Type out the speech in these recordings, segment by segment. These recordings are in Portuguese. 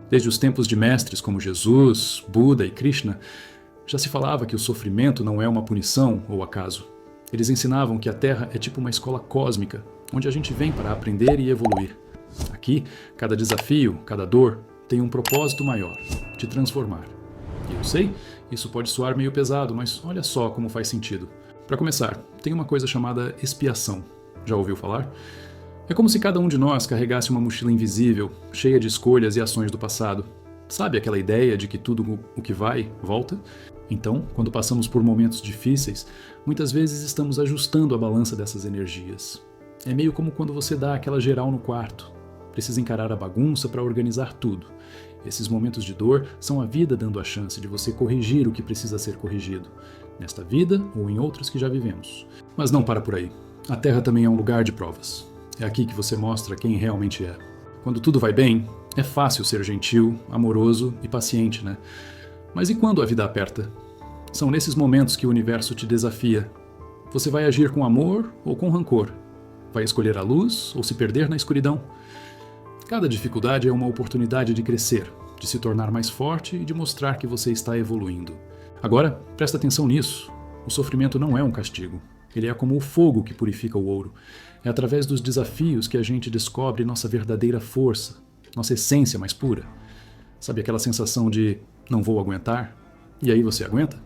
Desde os tempos de mestres como Jesus, Buda e Krishna, já se falava que o sofrimento não é uma punição ou acaso. Eles ensinavam que a Terra é tipo uma escola cósmica, onde a gente vem para aprender e evoluir. Aqui, cada desafio, cada dor, tem um propósito maior, te transformar. E eu sei, isso pode soar meio pesado, mas olha só como faz sentido. Para começar, tem uma coisa chamada expiação. Já ouviu falar? É como se cada um de nós carregasse uma mochila invisível, cheia de escolhas e ações do passado. Sabe aquela ideia de que tudo o que vai, volta? Então, quando passamos por momentos difíceis, muitas vezes estamos ajustando a balança dessas energias. É meio como quando você dá aquela geral no quarto. Precisa encarar a bagunça para organizar tudo. Esses momentos de dor são a vida dando a chance de você corrigir o que precisa ser corrigido, nesta vida ou em outras que já vivemos. Mas não para por aí. A Terra também é um lugar de provas. É aqui que você mostra quem realmente é. Quando tudo vai bem, é fácil ser gentil, amoroso e paciente, né? Mas e quando a vida aperta? São nesses momentos que o universo te desafia. Você vai agir com amor ou com rancor? Vai escolher a luz ou se perder na escuridão? Cada dificuldade é uma oportunidade de crescer, de se tornar mais forte e de mostrar que você está evoluindo. Agora, presta atenção nisso. O sofrimento não é um castigo. Ele é como o fogo que purifica o ouro. É através dos desafios que a gente descobre nossa verdadeira força, nossa essência mais pura. Sabe aquela sensação de não vou aguentar? E aí você aguenta?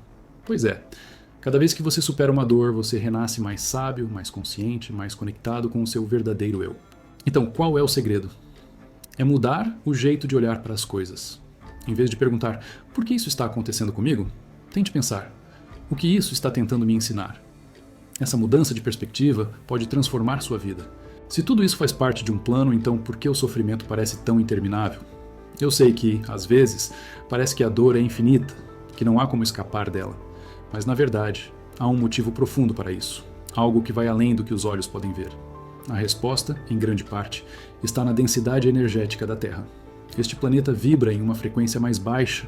Pois é. Cada vez que você supera uma dor, você renasce mais sábio, mais consciente, mais conectado com o seu verdadeiro eu. Então, qual é o segredo? É mudar o jeito de olhar para as coisas. Em vez de perguntar, por que isso está acontecendo comigo? Tente pensar, o que isso está tentando me ensinar? Essa mudança de perspectiva pode transformar sua vida. Se tudo isso faz parte de um plano, então por que o sofrimento parece tão interminável? Eu sei que, às vezes, parece que a dor é infinita, que não há como escapar dela. Mas, na verdade, há um motivo profundo para isso. Algo que vai além do que os olhos podem ver. A resposta, em grande parte, está na densidade energética da Terra. Este planeta vibra em uma frequência mais baixa,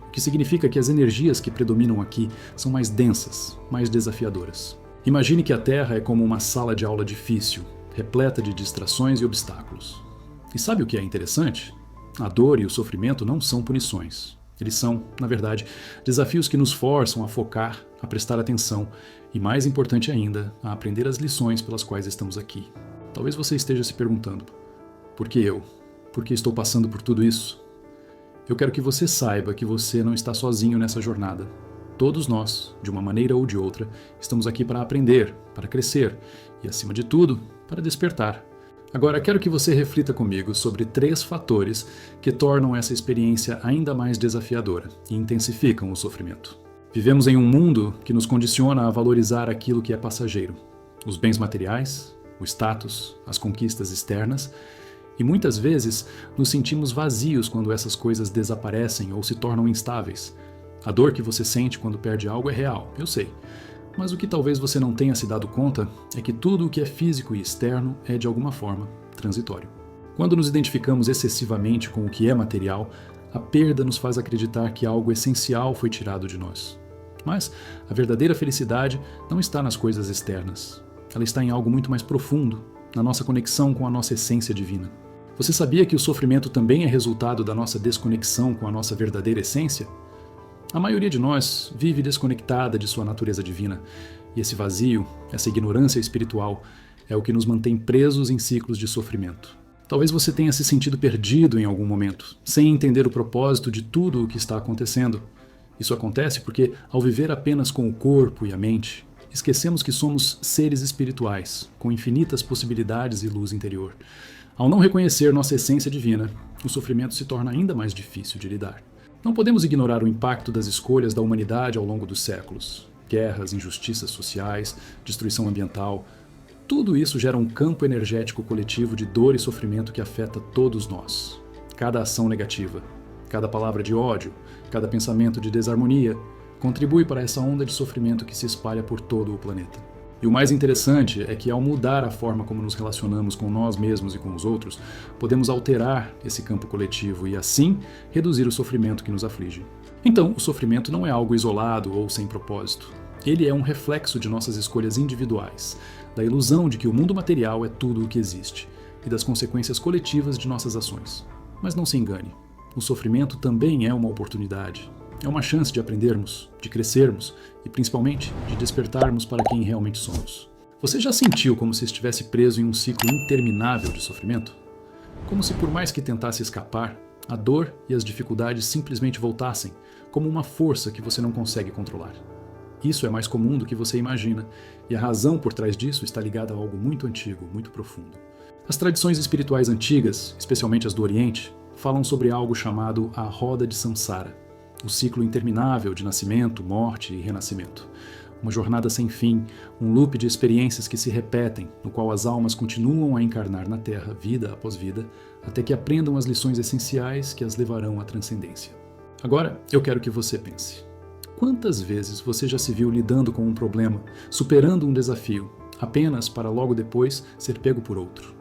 o que significa que as energias que predominam aqui são mais densas, mais desafiadoras. Imagine que a Terra é como uma sala de aula difícil, repleta de distrações e obstáculos. E sabe o que é interessante? A dor e o sofrimento não são punições. Eles são, na verdade, desafios que nos forçam a focar, a prestar atenção e, mais importante ainda, a aprender as lições pelas quais estamos aqui. Talvez você esteja se perguntando, por que eu? Por que estou passando por tudo isso? Eu quero que você saiba que você não está sozinho nessa jornada. Todos nós, de uma maneira ou de outra, estamos aqui para aprender, para crescer e, acima de tudo, para despertar. Agora, quero que você reflita comigo sobre 3 fatores que tornam essa experiência ainda mais desafiadora e intensificam o sofrimento. Vivemos em um mundo que nos condiciona a valorizar aquilo que é passageiro. Os bens materiais, o status, as conquistas externas, e muitas vezes nos sentimos vazios quando essas coisas desaparecem ou se tornam instáveis. A dor que você sente quando perde algo é real, eu sei. Mas o que talvez você não tenha se dado conta é que tudo o que é físico e externo é, de alguma forma, transitório. Quando nos identificamos excessivamente com o que é material, a perda nos faz acreditar que algo essencial foi tirado de nós. Mas a verdadeira felicidade não está nas coisas externas. Ela está em algo muito mais profundo, na nossa conexão com a nossa essência divina. Você sabia que o sofrimento também é resultado da nossa desconexão com a nossa verdadeira essência? A maioria de nós vive desconectada de sua natureza divina, e esse vazio, essa ignorância espiritual, é o que nos mantém presos em ciclos de sofrimento. Talvez você tenha se sentido perdido em algum momento, sem entender o propósito de tudo o que está acontecendo. Isso acontece porque, ao viver apenas com o corpo e a mente, esquecemos que somos seres espirituais, com infinitas possibilidades e luz interior. Ao não reconhecer nossa essência divina, o sofrimento se torna ainda mais difícil de lidar. Não podemos ignorar o impacto das escolhas da humanidade ao longo dos séculos. Guerras, injustiças sociais, destruição ambiental. Tudo isso gera um campo energético coletivo de dor e sofrimento que afeta todos nós. Cada ação negativa, cada palavra de ódio, cada pensamento de desarmonia contribui para essa onda de sofrimento que se espalha por todo o planeta. E o mais interessante é que, ao mudar a forma como nos relacionamos com nós mesmos e com os outros, podemos alterar esse campo coletivo e, assim, reduzir o sofrimento que nos aflige. Então, o sofrimento não é algo isolado ou sem propósito. Ele é um reflexo de nossas escolhas individuais, da ilusão de que o mundo material é tudo o que existe, e das consequências coletivas de nossas ações. Mas não se engane, o sofrimento também é uma oportunidade. É uma chance de aprendermos, de crescermos e, principalmente, de despertarmos para quem realmente somos. Você já sentiu como se estivesse preso em um ciclo interminável de sofrimento? Como se, por mais que tentasse escapar, a dor e as dificuldades simplesmente voltassem, como uma força que você não consegue controlar. Isso é mais comum do que você imagina, e a razão por trás disso está ligada a algo muito antigo, muito profundo. As tradições espirituais antigas, especialmente as do Oriente, falam sobre algo chamado a roda de Samsara, o ciclo interminável de nascimento, morte e renascimento. Uma jornada sem fim, um loop de experiências que se repetem, no qual as almas continuam a encarnar na Terra, vida após vida, até que aprendam as lições essenciais que as levarão à transcendência. Agora, eu quero que você pense. Quantas vezes você já se viu lidando com um problema, superando um desafio, apenas para logo depois ser pego por outro?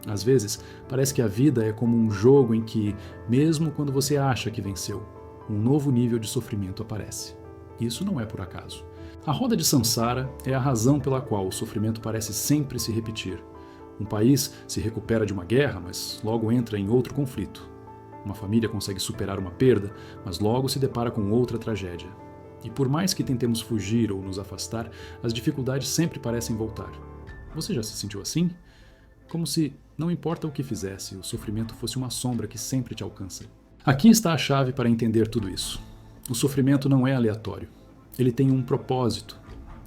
Às vezes, parece que a vida é como um jogo em que, mesmo quando você acha que venceu, um novo nível de sofrimento aparece. Isso não é por acaso. A roda de Samsara é a razão pela qual o sofrimento parece sempre se repetir. Um país se recupera de uma guerra, mas logo entra em outro conflito. Uma família consegue superar uma perda, mas logo se depara com outra tragédia. E por mais que tentemos fugir ou nos afastar, as dificuldades sempre parecem voltar. Você já se sentiu assim? Como se, não importa o que fizesse, o sofrimento fosse uma sombra que sempre te alcança. Aqui está a chave para entender tudo isso. O sofrimento não é aleatório. Ele tem um propósito.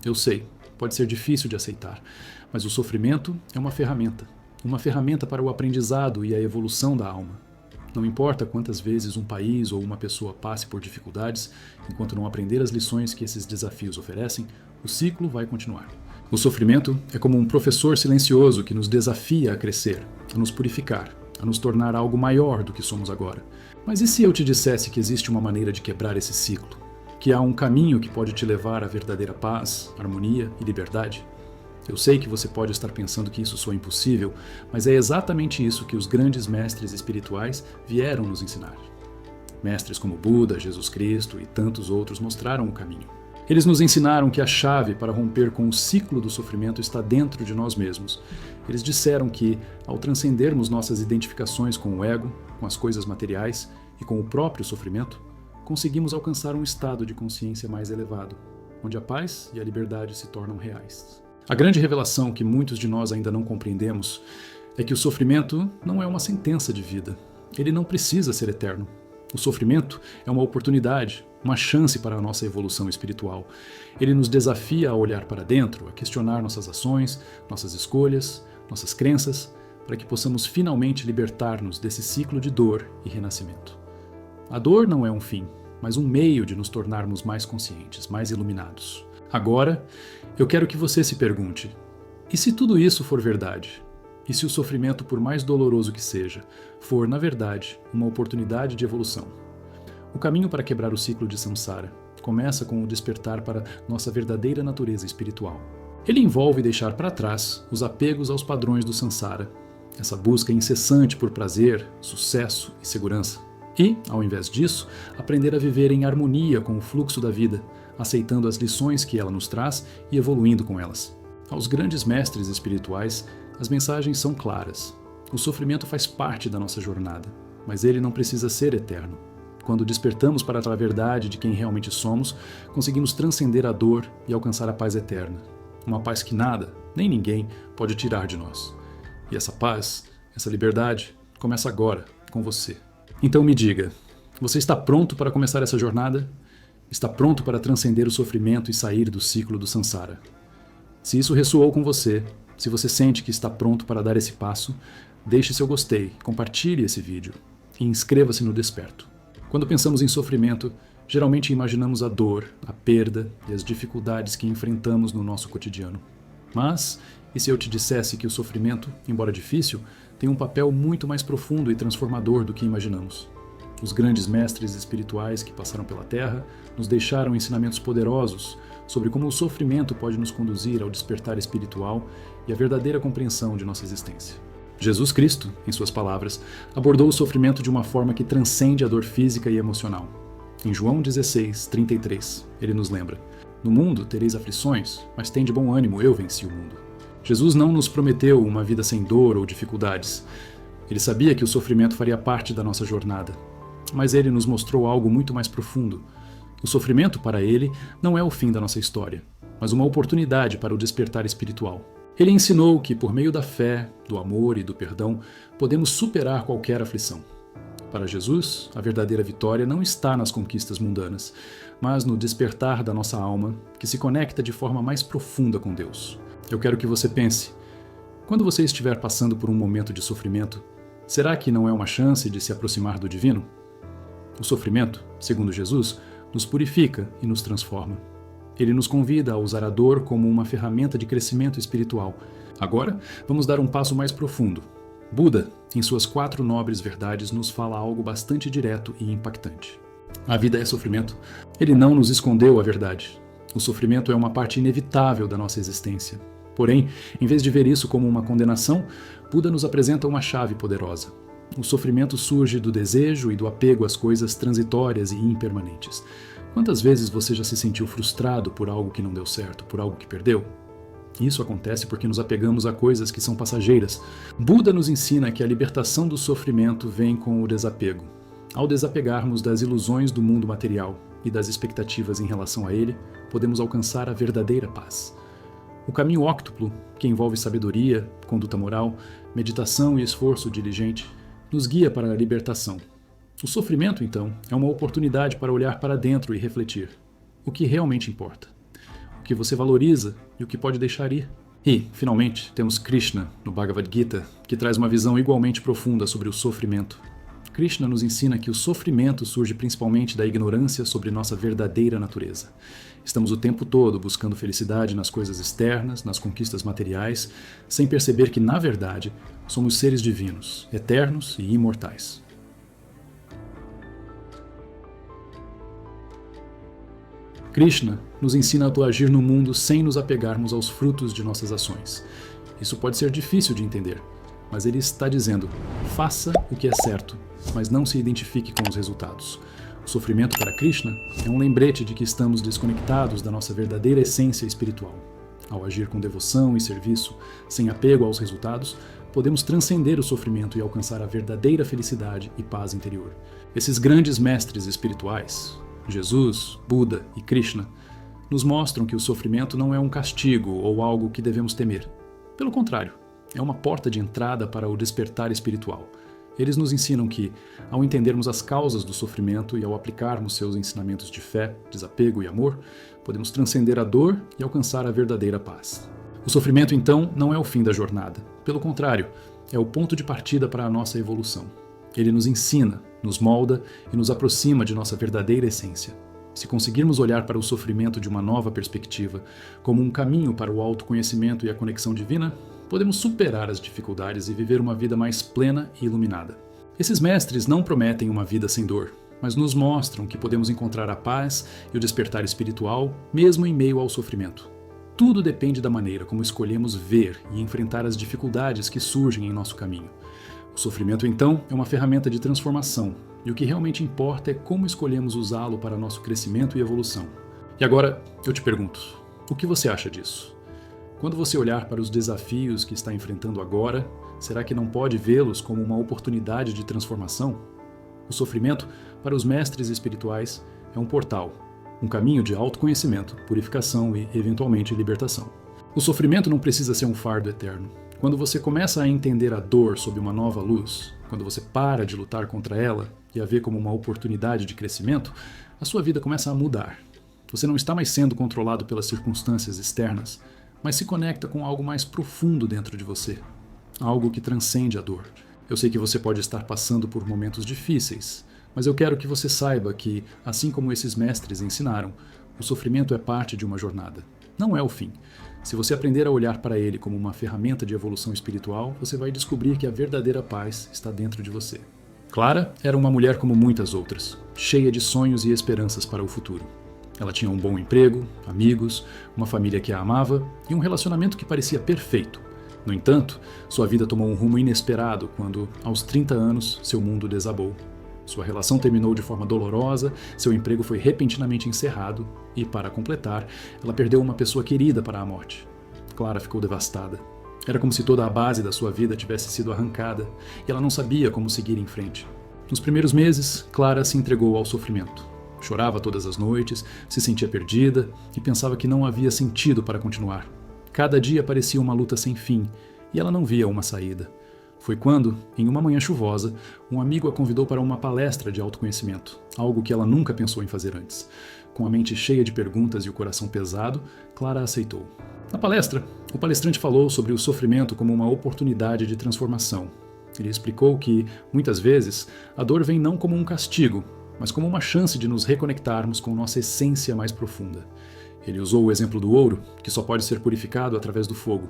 Eu sei, pode ser difícil de aceitar, mas o sofrimento é uma ferramenta para o aprendizado e a evolução da alma. Não importa quantas vezes um país ou uma pessoa passe por dificuldades, enquanto não aprender as lições que esses desafios oferecem, o ciclo vai continuar. O sofrimento é como um professor silencioso que nos desafia a crescer, a nos purificar, a nos tornar algo maior do que somos agora. Mas e se eu te dissesse que existe uma maneira de quebrar esse ciclo? Que há um caminho que pode te levar à verdadeira paz, harmonia e liberdade? Eu sei que você pode estar pensando que isso soa impossível, mas é exatamente isso que os grandes mestres espirituais vieram nos ensinar. Mestres como Buda, Jesus Cristo e tantos outros mostraram o caminho. Eles nos ensinaram que a chave para romper com o ciclo do sofrimento está dentro de nós mesmos. Eles disseram que, ao transcendermos nossas identificações com o ego, com as coisas materiais e com o próprio sofrimento, conseguimos alcançar um estado de consciência mais elevado, onde a paz e a liberdade se tornam reais. A grande revelação que muitos de nós ainda não compreendemos é que o sofrimento não é uma sentença de vida. Ele não precisa ser eterno. O sofrimento é uma oportunidade, uma chance para a nossa evolução espiritual. Ele nos desafia a olhar para dentro, a questionar nossas ações, nossas escolhas, nossas crenças, para que possamos finalmente libertar-nos desse ciclo de dor e renascimento. A dor não é um fim, mas um meio de nos tornarmos mais conscientes, mais iluminados. Agora, eu quero que você se pergunte: e se tudo isso for verdade? E se o sofrimento, por mais doloroso que seja, for, na verdade, uma oportunidade de evolução? O caminho para quebrar o ciclo de Samsara começa com o despertar para nossa verdadeira natureza espiritual. Ele envolve deixar para trás os apegos aos padrões do Samsara, essa busca incessante por prazer, sucesso e segurança. E, ao invés disso, aprender a viver em harmonia com o fluxo da vida, aceitando as lições que ela nos traz e evoluindo com elas. Aos grandes mestres espirituais, as mensagens são claras. O sofrimento faz parte da nossa jornada, mas ele não precisa ser eterno. Quando despertamos para a verdade de quem realmente somos, conseguimos transcender a dor e alcançar a paz eterna. Uma paz que nada, nem ninguém, pode tirar de nós. E essa paz, essa liberdade, começa agora, com você. Então me diga, você está pronto para começar essa jornada? Está pronto para transcender o sofrimento e sair do ciclo do Samsara? Se isso ressoou com você, se você sente que está pronto para dar esse passo, deixe seu gostei, compartilhe esse vídeo e inscreva-se no Desperto. Quando pensamos em sofrimento, geralmente imaginamos a dor, a perda e as dificuldades que enfrentamos no nosso cotidiano. Mas, e se eu te dissesse que o sofrimento, embora difícil, tem um papel muito mais profundo e transformador do que imaginamos? Os grandes mestres espirituais que passaram pela Terra nos deixaram ensinamentos poderosos sobre como o sofrimento pode nos conduzir ao despertar espiritual e à verdadeira compreensão de nossa existência. Jesus Cristo, em suas palavras, abordou o sofrimento de uma forma que transcende a dor física e emocional. Em João 16:33, ele nos lembra: "No mundo tereis aflições, mas tende bom ânimo, eu venci o mundo." Jesus não nos prometeu uma vida sem dor ou dificuldades. Ele sabia que o sofrimento faria parte da nossa jornada. Mas ele nos mostrou algo muito mais profundo. O sofrimento, para ele, não é o fim da nossa história, mas uma oportunidade para o despertar espiritual. Ele ensinou que, por meio da fé, do amor e do perdão, podemos superar qualquer aflição. Para Jesus, a verdadeira vitória não está nas conquistas mundanas, mas no despertar da nossa alma, que se conecta de forma mais profunda com Deus. Eu quero que você pense: quando você estiver passando por um momento de sofrimento, será que não é uma chance de se aproximar do divino? O sofrimento, segundo Jesus, nos purifica e nos transforma. Ele nos convida a usar a dor como uma ferramenta de crescimento espiritual. Agora, vamos dar um passo mais profundo. Buda, em suas 4 nobres verdades, nos fala algo bastante direto e impactante. A vida é sofrimento. Ele não nos escondeu a verdade. O sofrimento é uma parte inevitável da nossa existência. Porém, em vez de ver isso como uma condenação, Buda nos apresenta uma chave poderosa. O sofrimento surge do desejo e do apego às coisas transitórias e impermanentes. Quantas vezes você já se sentiu frustrado por algo que não deu certo, por algo que perdeu? Isso acontece porque nos apegamos a coisas que são passageiras. Buda nos ensina que a libertação do sofrimento vem com o desapego. Ao desapegarmos das ilusões do mundo material e das expectativas em relação a ele, podemos alcançar a verdadeira paz. O caminho óctuplo, que envolve sabedoria, conduta moral, meditação e esforço diligente, nos guia para a libertação. O sofrimento, então, é uma oportunidade para olhar para dentro e refletir. O que realmente importa? O que você valoriza e o que pode deixar ir? E, finalmente, temos Krishna, no Bhagavad Gita, que traz uma visão igualmente profunda sobre o sofrimento. Krishna nos ensina que o sofrimento surge principalmente da ignorância sobre nossa verdadeira natureza. Estamos o tempo todo buscando felicidade nas coisas externas, nas conquistas materiais, sem perceber que, na verdade, somos seres divinos, eternos e imortais. Krishna nos ensina a agir no mundo sem nos apegarmos aos frutos de nossas ações. Isso pode ser difícil de entender, mas ele está dizendo: faça o que é certo, mas não se identifique com os resultados. O sofrimento para Krishna é um lembrete de que estamos desconectados da nossa verdadeira essência espiritual. Ao agir com devoção e serviço, sem apego aos resultados, podemos transcender o sofrimento e alcançar a verdadeira felicidade e paz interior. Esses grandes mestres espirituais, Jesus, Buda e Krishna, nos mostram que o sofrimento não é um castigo ou algo que devemos temer. Pelo contrário, é uma porta de entrada para o despertar espiritual. Eles nos ensinam que, ao entendermos as causas do sofrimento e ao aplicarmos seus ensinamentos de fé, desapego e amor, podemos transcender a dor e alcançar a verdadeira paz. O sofrimento, então, não é o fim da jornada. Pelo contrário, é o ponto de partida para a nossa evolução. Ele nos ensina, nos molda e nos aproxima de nossa verdadeira essência. Se conseguirmos olhar para o sofrimento de uma nova perspectiva, como um caminho para o autoconhecimento e a conexão divina, podemos superar as dificuldades e viver uma vida mais plena e iluminada. Esses mestres não prometem uma vida sem dor, mas nos mostram que podemos encontrar a paz e o despertar espiritual mesmo em meio ao sofrimento. Tudo depende da maneira como escolhemos ver e enfrentar as dificuldades que surgem em nosso caminho. O sofrimento, então, é uma ferramenta de transformação, e o que realmente importa é como escolhemos usá-lo para nosso crescimento e evolução. E agora, eu te pergunto, o que você acha disso? Quando você olhar para os desafios que está enfrentando agora, será que não pode vê-los como uma oportunidade de transformação? O sofrimento, para os mestres espirituais, é um portal, um caminho de autoconhecimento, purificação e, eventualmente, libertação. O sofrimento não precisa ser um fardo eterno. Quando você começa a entender a dor sob uma nova luz, quando você para de lutar contra ela e a vê como uma oportunidade de crescimento, a sua vida começa a mudar. Você não está mais sendo controlado pelas circunstâncias externas, mas se conecta com algo mais profundo dentro de você, algo que transcende a dor. Eu sei que você pode estar passando por momentos difíceis, mas eu quero que você saiba que, assim como esses mestres ensinaram, o sofrimento é parte de uma jornada. Não é o fim. Se você aprender a olhar para ele como uma ferramenta de evolução espiritual, você vai descobrir que a verdadeira paz está dentro de você. Clara era uma mulher como muitas outras, cheia de sonhos e esperanças para o futuro. Ela tinha um bom emprego, amigos, uma família que a amava e um relacionamento que parecia perfeito. No entanto, sua vida tomou um rumo inesperado quando, aos 30 anos, seu mundo desabou. Sua relação terminou de forma dolorosa, seu emprego foi repentinamente encerrado e, para completar, ela perdeu uma pessoa querida para a morte. Clara ficou devastada. Era como se toda a base da sua vida tivesse sido arrancada e ela não sabia como seguir em frente. Nos primeiros meses, Clara se entregou ao sofrimento. Chorava todas as noites, se sentia perdida e pensava que não havia sentido para continuar. Cada dia parecia uma luta sem fim e ela não via uma saída. Foi quando, em uma manhã chuvosa, um amigo a convidou para uma palestra de autoconhecimento, algo que ela nunca pensou em fazer antes. Com a mente cheia de perguntas e o coração pesado, Clara aceitou. Na palestra, o palestrante falou sobre o sofrimento como uma oportunidade de transformação. Ele explicou que, muitas vezes, a dor vem não como um castigo, mas como uma chance de nos reconectarmos com nossa essência mais profunda. Ele usou o exemplo do ouro, que só pode ser purificado através do fogo.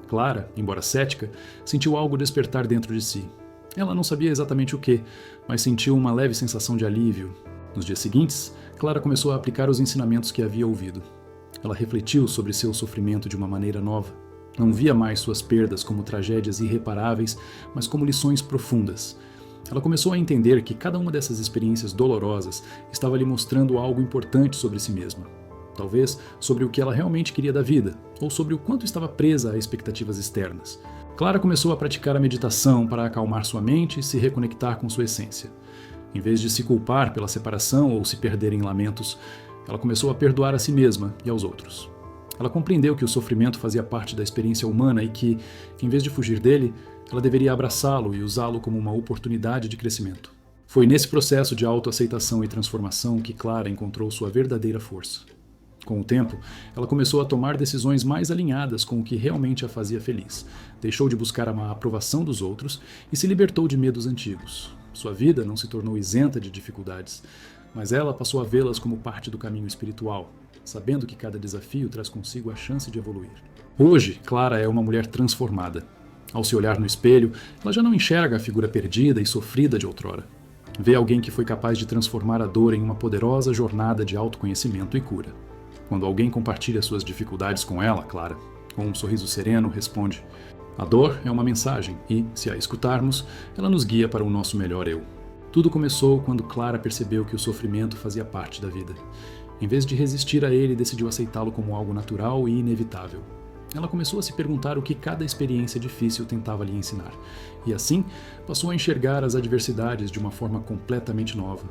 Clara, embora cética, sentiu algo despertar dentro de si. Ela não sabia exatamente o que, mas sentiu uma leve sensação de alívio. Nos dias seguintes, Clara começou a aplicar os ensinamentos que havia ouvido. Ela refletiu sobre seu sofrimento de uma maneira nova. Não via mais suas perdas como tragédias irreparáveis, mas como lições profundas. Ela começou a entender que cada uma dessas experiências dolorosas estava lhe mostrando algo importante sobre si mesma. Talvez sobre o que ela realmente queria da vida, ou sobre o quanto estava presa a expectativas externas. Clara começou a praticar a meditação para acalmar sua mente e se reconectar com sua essência. Em vez de se culpar pela separação ou se perder em lamentos, ela começou a perdoar a si mesma e aos outros. Ela compreendeu que o sofrimento fazia parte da experiência humana e que, em vez de fugir dele, ela deveria abraçá-lo e usá-lo como uma oportunidade de crescimento. Foi nesse processo de autoaceitação e transformação que Clara encontrou sua verdadeira força. Com o tempo, ela começou a tomar decisões mais alinhadas com o que realmente a fazia feliz. Deixou de buscar a aprovação dos outros e se libertou de medos antigos. Sua vida não se tornou isenta de dificuldades, mas ela passou a vê-las como parte do caminho espiritual, sabendo que cada desafio traz consigo a chance de evoluir. Hoje, Clara é uma mulher transformada. Ao se olhar no espelho, ela já não enxerga a figura perdida e sofrida de outrora. Vê alguém que foi capaz de transformar a dor em uma poderosa jornada de autoconhecimento e cura. Quando alguém compartilha suas dificuldades com ela, Clara, com um sorriso sereno, responde: "A dor é uma mensagem e, se a escutarmos, ela nos guia para o nosso melhor eu." Tudo começou quando Clara percebeu que o sofrimento fazia parte da vida. Em vez de resistir a ele, decidiu aceitá-lo como algo natural e inevitável. Ela começou a se perguntar o que cada experiência difícil tentava lhe ensinar, e assim passou a enxergar as adversidades de uma forma completamente nova,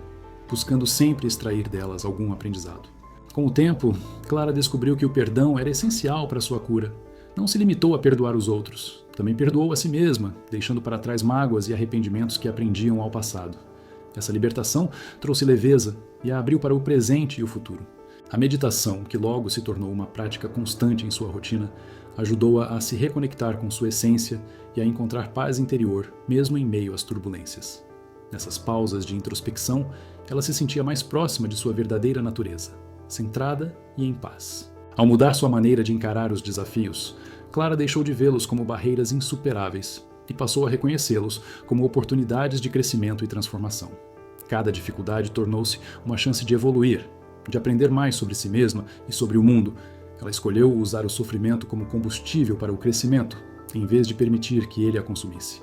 buscando sempre extrair delas algum aprendizado. Com o tempo, Clara descobriu que o perdão era essencial para sua cura. Não se limitou a perdoar os outros, também perdoou a si mesma, deixando para trás mágoas e arrependimentos que aprendiam ao passado. Essa libertação trouxe leveza e a abriu para o presente e o futuro. A meditação, que logo se tornou uma prática constante em sua rotina, ajudou-a a se reconectar com sua essência e a encontrar paz interior, mesmo em meio às turbulências. Nessas pausas de introspecção, ela se sentia mais próxima de sua verdadeira natureza, centrada e em paz. Ao mudar sua maneira de encarar os desafios, Clara deixou de vê-los como barreiras insuperáveis e passou a reconhecê-los como oportunidades de crescimento e transformação. Cada dificuldade tornou-se uma chance de evoluir, de aprender mais sobre si mesma e sobre o mundo. Ela escolheu usar o sofrimento como combustível para o crescimento, em vez de permitir que ele a consumisse.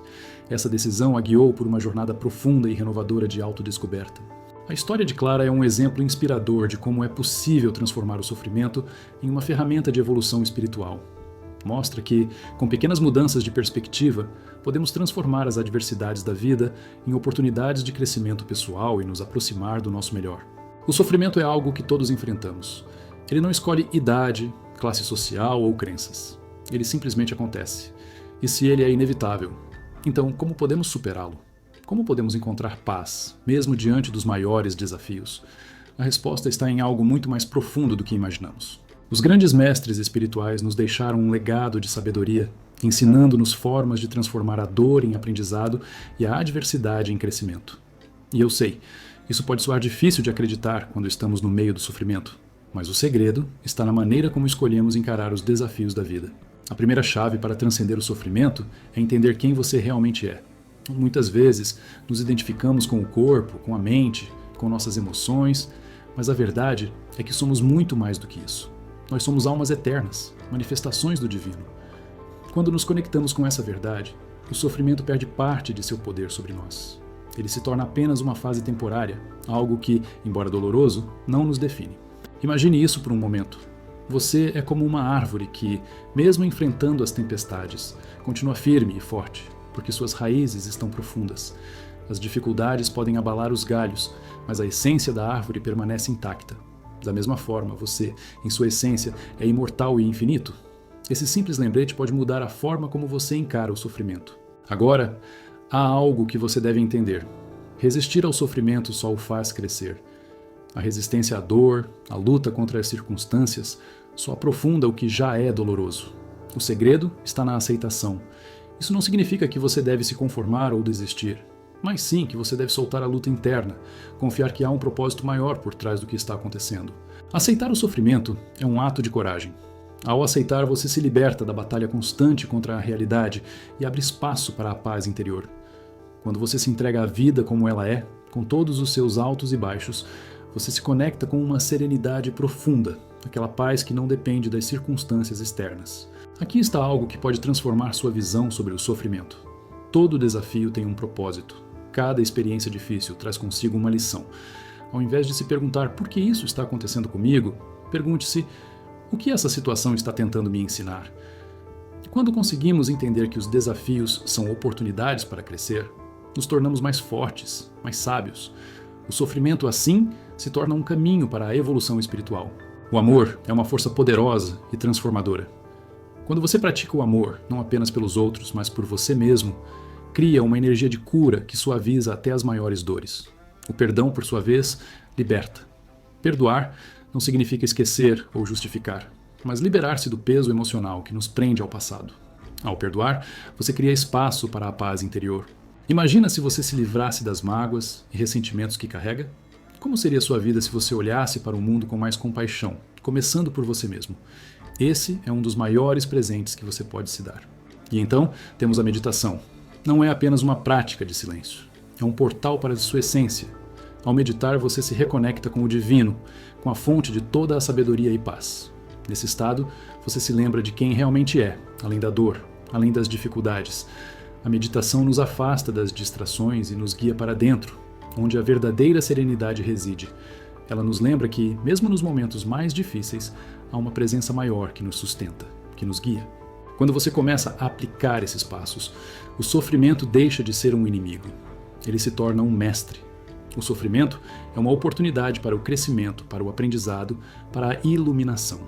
Essa decisão a guiou por uma jornada profunda e renovadora de autodescoberta. A história de Clara é um exemplo inspirador de como é possível transformar o sofrimento em uma ferramenta de evolução espiritual. Mostra que, com pequenas mudanças de perspectiva, podemos transformar as adversidades da vida em oportunidades de crescimento pessoal e nos aproximar do nosso melhor. O sofrimento é algo que todos enfrentamos. Ele não escolhe idade, classe social ou crenças. Ele simplesmente acontece. E se ele é inevitável, então como podemos superá-lo? Como podemos encontrar paz, mesmo diante dos maiores desafios? A resposta está em algo muito mais profundo do que imaginamos. Os grandes mestres espirituais nos deixaram um legado de sabedoria, ensinando-nos formas de transformar a dor em aprendizado e a adversidade em crescimento. E eu sei, isso pode soar difícil de acreditar quando estamos no meio do sofrimento, mas o segredo está na maneira como escolhemos encarar os desafios da vida. A primeira chave para transcender o sofrimento é entender quem você realmente é. Muitas vezes nos identificamos com o corpo, com a mente, com nossas emoções, mas a verdade é que somos muito mais do que isso. Nós somos almas eternas, manifestações do divino. Quando nos conectamos com essa verdade, o sofrimento perde parte de seu poder sobre nós. Ele se torna apenas uma fase temporária, algo que, embora doloroso, não nos define. Imagine isso por um momento. Você é como uma árvore que, mesmo enfrentando as tempestades, continua firme e forte, porque suas raízes estão profundas. As dificuldades podem abalar os galhos, mas a essência da árvore permanece intacta. Da mesma forma, você, em sua essência, é imortal e infinito. Esse simples lembrete pode mudar a forma como você encara o sofrimento. Agora, há algo que você deve entender. Resistir ao sofrimento só o faz crescer. A resistência à dor, a luta contra as circunstâncias, só aprofunda o que já é doloroso. O segredo está na aceitação. Isso não significa que você deve se conformar ou desistir, mas sim que você deve soltar a luta interna, confiar que há um propósito maior por trás do que está acontecendo. Aceitar o sofrimento é um ato de coragem. Ao aceitar, você se liberta da batalha constante contra a realidade e abre espaço para a paz interior. Quando você se entrega à vida como ela é, com todos os seus altos e baixos, você se conecta com uma serenidade profunda, aquela paz que não depende das circunstâncias externas. Aqui está algo que pode transformar sua visão sobre o sofrimento. Todo desafio tem um propósito. Cada experiência difícil traz consigo uma lição. Ao invés de se perguntar por que isso está acontecendo comigo, pergunte-se: o que essa situação está tentando me ensinar? Quando conseguimos entender que os desafios são oportunidades para crescer, nos tornamos mais fortes, mais sábios. O sofrimento, assim, se torna um caminho para a evolução espiritual. O amor é uma força poderosa e transformadora. Quando você pratica o amor, não apenas pelos outros, mas por você mesmo, cria uma energia de cura que suaviza até as maiores dores. O perdão, por sua vez, liberta. Perdoar não significa esquecer ou justificar, mas liberar-se do peso emocional que nos prende ao passado. Ao perdoar, você cria espaço para a paz interior. Imagina se você se livrasse das mágoas e ressentimentos que carrega? Como seria sua vida se você olhasse para o mundo com mais compaixão, começando por você mesmo? Esse é um dos maiores presentes que você pode se dar. E então, temos a meditação. Não é apenas uma prática de silêncio. É um portal para a sua essência. Ao meditar, você se reconecta com o divino, com a fonte de toda a sabedoria e paz. Nesse estado, você se lembra de quem realmente é, além da dor, além das dificuldades. A meditação nos afasta das distrações e nos guia para dentro, onde a verdadeira serenidade reside. Ela nos lembra que, mesmo nos momentos mais difíceis, há uma presença maior que nos sustenta, que nos guia. Quando você começa a aplicar esses passos, o sofrimento deixa de ser um inimigo. Ele se torna um mestre. O sofrimento é uma oportunidade para o crescimento, para o aprendizado, para a iluminação.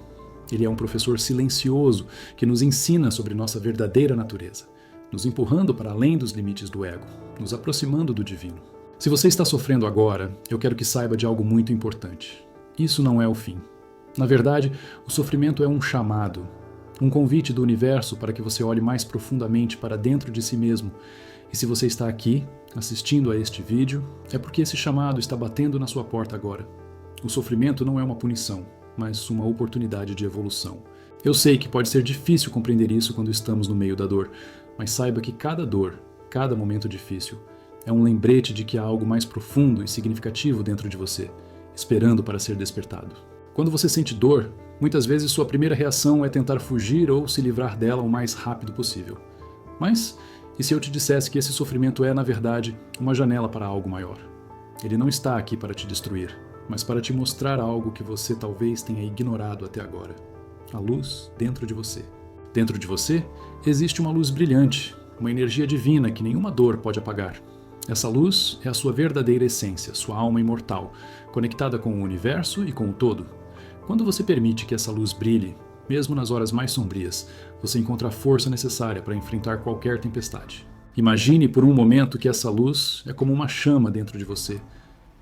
Ele é um professor silencioso que nos ensina sobre nossa verdadeira natureza, nos empurrando para além dos limites do ego, nos aproximando do divino. Se você está sofrendo agora, eu quero que saiba de algo muito importante. Isso não é o fim. Na verdade, o sofrimento é um chamado, um convite do universo para que você olhe mais profundamente para dentro de si mesmo. E se você está aqui, assistindo a este vídeo, é porque esse chamado está batendo na sua porta agora. O sofrimento não é uma punição, mas uma oportunidade de evolução. Eu sei que pode ser difícil compreender isso quando estamos no meio da dor, mas saiba que cada dor, cada momento difícil, é um lembrete de que há algo mais profundo e significativo dentro de você, esperando para ser despertado. Quando você sente dor, muitas vezes sua primeira reação é tentar fugir ou se livrar dela o mais rápido possível. Mas, e se eu te dissesse que esse sofrimento é, na verdade, uma janela para algo maior? Ele não está aqui para te destruir, mas para te mostrar algo que você talvez tenha ignorado até agora. A luz dentro de você. Dentro de você existe uma luz brilhante, uma energia divina que nenhuma dor pode apagar. Essa luz é a sua verdadeira essência, sua alma imortal, conectada com o universo e com o todo. Quando você permite que essa luz brilhe, mesmo nas horas mais sombrias, você encontra a força necessária para enfrentar qualquer tempestade. Imagine por um momento que essa luz é como uma chama dentro de você.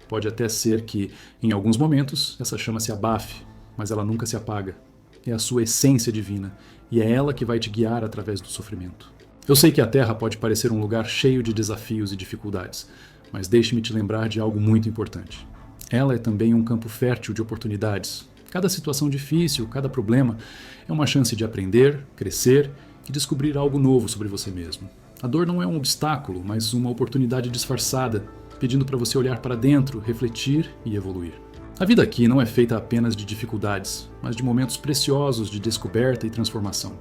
Pode até ser que, em alguns momentos, essa chama se abafe, mas ela nunca se apaga. É a sua essência divina, e é ela que vai te guiar através do sofrimento. Eu sei que a Terra pode parecer um lugar cheio de desafios e dificuldades, mas deixe-me te lembrar de algo muito importante. Ela é também um campo fértil de oportunidades. Cada situação difícil, cada problema, é uma chance de aprender, crescer e descobrir algo novo sobre você mesmo. A dor não é um obstáculo, mas uma oportunidade disfarçada, pedindo para você olhar para dentro, refletir e evoluir. A vida aqui não é feita apenas de dificuldades, mas de momentos preciosos de descoberta e transformação.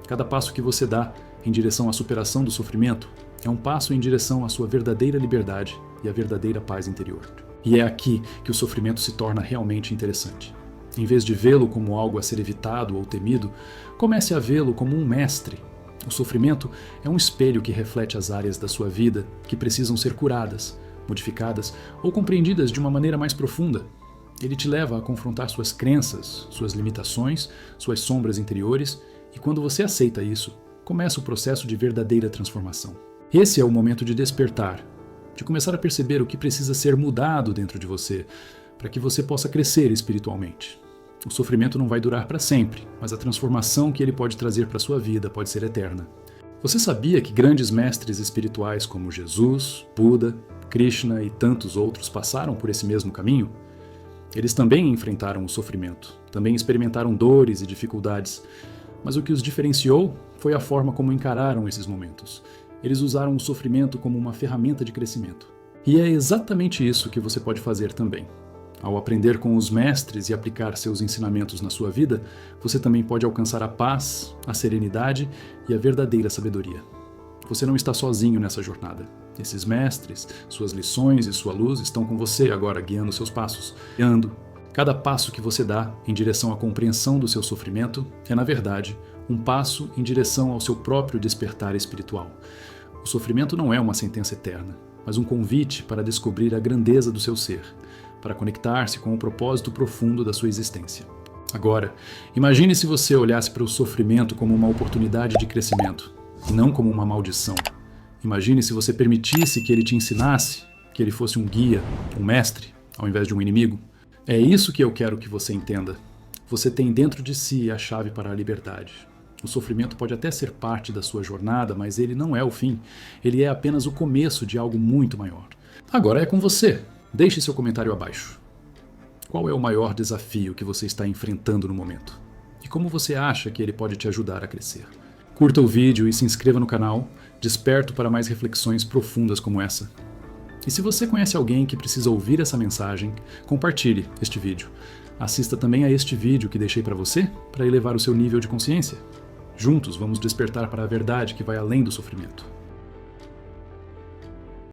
Cada passo que você dá em direção à superação do sofrimento é um passo em direção à sua verdadeira liberdade e à verdadeira paz interior. E é aqui que o sofrimento se torna realmente interessante. Em vez de vê-lo como algo a ser evitado ou temido, comece a vê-lo como um mestre. O sofrimento é um espelho que reflete as áreas da sua vida que precisam ser curadas, modificadas ou compreendidas de uma maneira mais profunda. Ele te leva a confrontar suas crenças, suas limitações, suas sombras interiores, e quando você aceita isso, começa o processo de verdadeira transformação. Esse é o momento de despertar, de começar a perceber o que precisa ser mudado dentro de você, para que você possa crescer espiritualmente. O sofrimento não vai durar para sempre, mas a transformação que ele pode trazer para a sua vida pode ser eterna. Você sabia que grandes mestres espirituais como Jesus, Buda, Krishna e tantos outros passaram por esse mesmo caminho? Eles também enfrentaram o sofrimento, também experimentaram dores e dificuldades, mas o que os diferenciou foi a forma como encararam esses momentos. Eles usaram o sofrimento como uma ferramenta de crescimento. E é exatamente isso que você pode fazer também. Ao aprender com os mestres e aplicar seus ensinamentos na sua vida, você também pode alcançar a paz, a serenidade e a verdadeira sabedoria. Você não está sozinho nessa jornada. Esses mestres, suas lições e sua luz estão com você agora, guiando seus passos, guiando. Cada passo que você dá em direção à compreensão do seu sofrimento é, na verdade, um passo em direção ao seu próprio despertar espiritual. O sofrimento não é uma sentença eterna, mas um convite para descobrir a grandeza do seu ser, para conectar-se com o propósito profundo da sua existência. Agora, imagine se você olhasse para o sofrimento como uma oportunidade de crescimento, e não como uma maldição. Imagine se você permitisse que ele te ensinasse, que ele fosse um guia, um mestre, ao invés de um inimigo. É isso que eu quero que você entenda. Você tem dentro de si a chave para a liberdade. O sofrimento pode até ser parte da sua jornada, mas ele não é o fim. Ele é apenas o começo de algo muito maior. Agora é com você. Deixe seu comentário abaixo. Qual é o maior desafio que você está enfrentando no momento? E como você acha que ele pode te ajudar a crescer? Curta o vídeo e se inscreva no canal, desperto para mais reflexões profundas como essa. E se você conhece alguém que precisa ouvir essa mensagem, compartilhe este vídeo. Assista também a este vídeo que deixei para você, para elevar o seu nível de consciência. Juntos vamos despertar para a verdade que vai além do sofrimento.